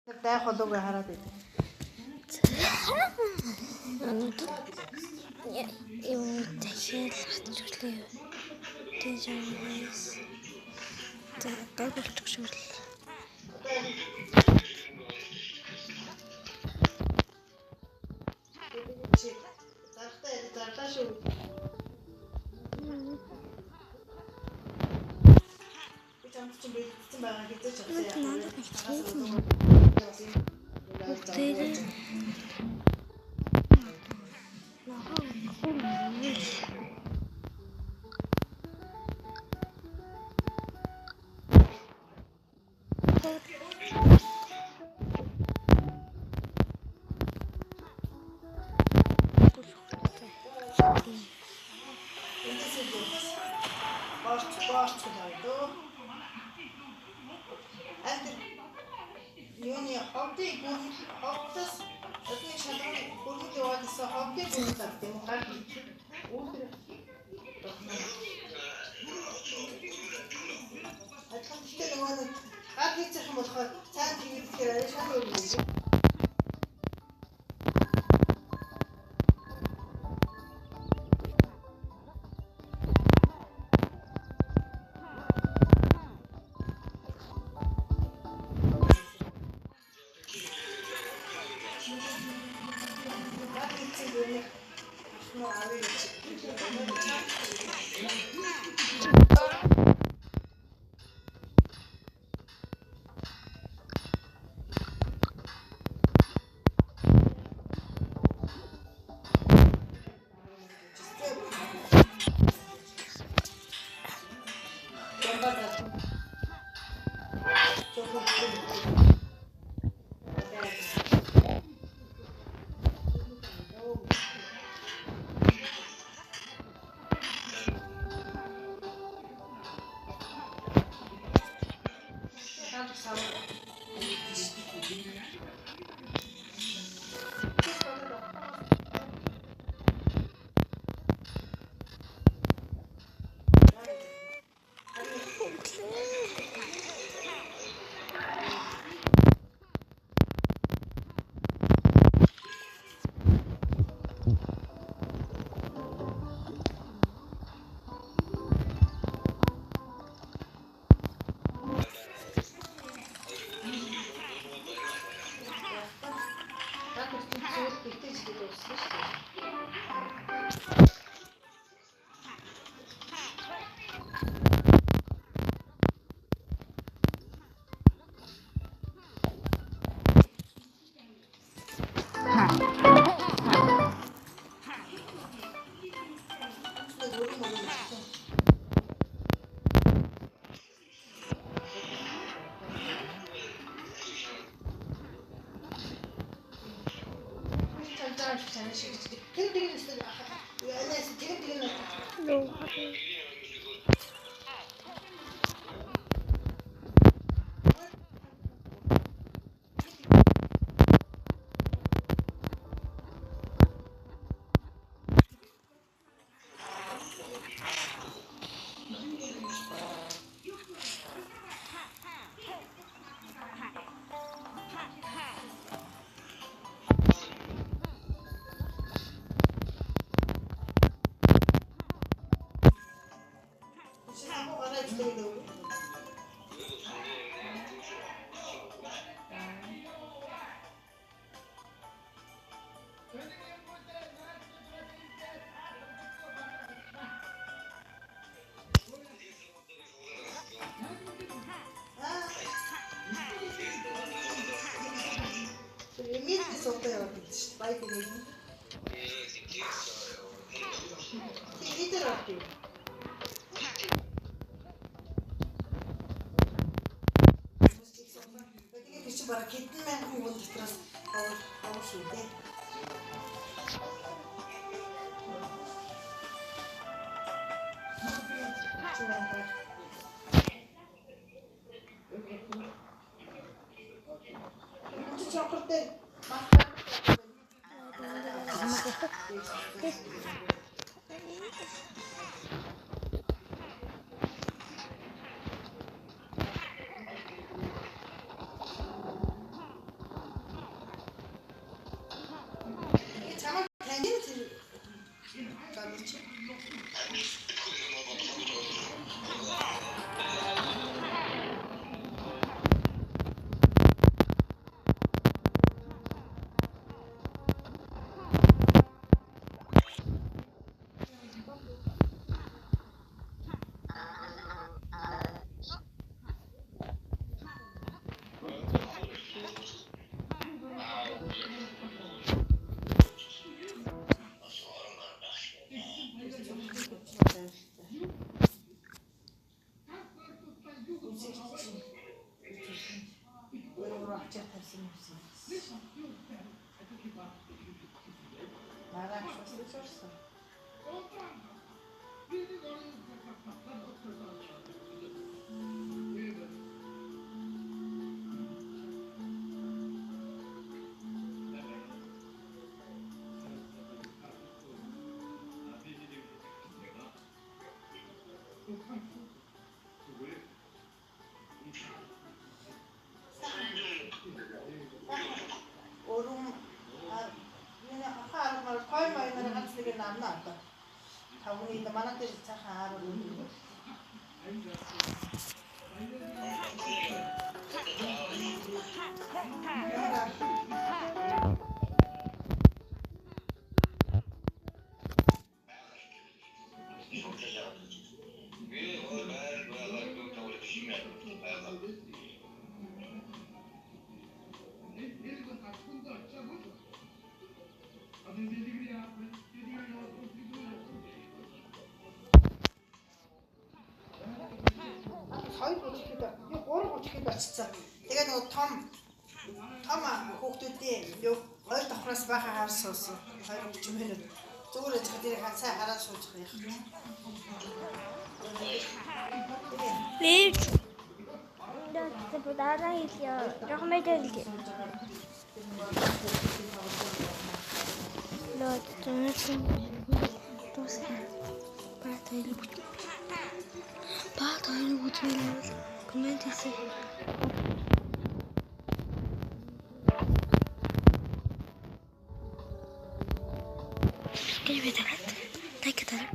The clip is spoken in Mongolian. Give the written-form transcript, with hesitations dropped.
дай холууг хараад байв. Юм дахиад хатчихлаа. Тэжээс. Дай болчихвол. Зартаа шүү. Чинь бэлдсэн байгаа гэж чадсан. Баарч доо. Юуны ховтос өдний шалганы бүргэл яваадсан ховтын зүйлсад тийм гар үүрэг атгамжтай нөгөө гар хийчих юм болохоор цаан хийхээр арай шал өөр юм. Bara kitten med en hovedstras av skyddet. авчаар тавьсан юм. Маргааш бас орсон. Орум энэ ахаар хой майнаар ганцлэг наамна одоо. Тавны энэ манай дээр цаахан аар өгнө. Тэгээд нөгөө том хүүхдүүдийн юу хоёр давхраас баха хаар суусан. 20-30 минут. Зүгээр яж тэрийг хацаа хараад суучих яах вэ? Лив. Dat daar is ja. Nog met een keer. Laat het dus Paardrijden moet willen. Comment is het? Kijk weer dat. Kijk het daar.